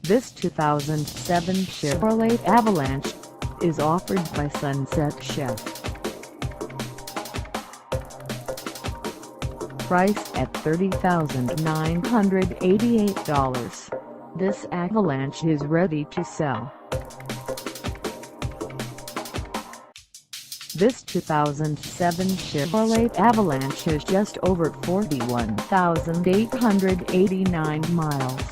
This 2007 Chevrolet Avalanche is offered by Sunset Chev. Priced at $30,988, this Avalanche is ready to sell. This 2007 Chevrolet Avalanche has just over 41,889 miles.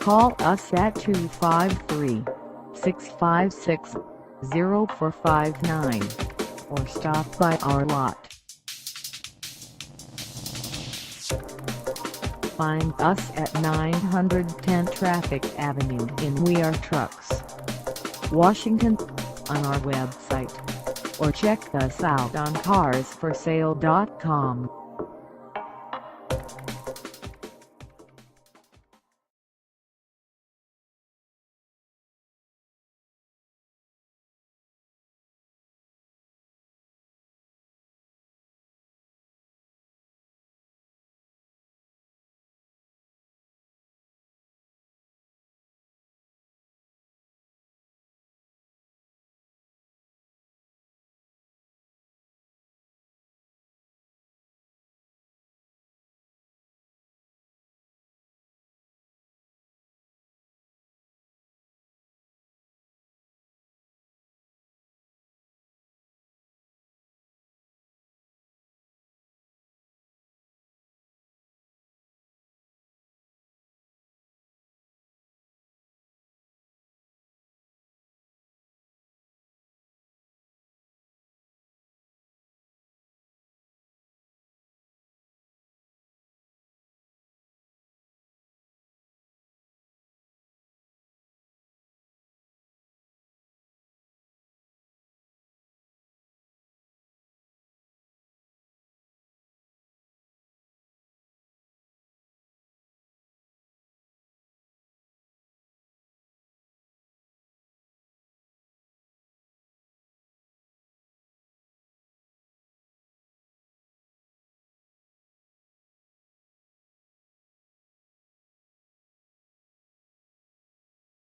Call us at 253-656-0459 or stop by our lot. Find us at 910 Traffic Avenue in We Are Trucks, Washington, on our website, or check us out on carsforsale.com.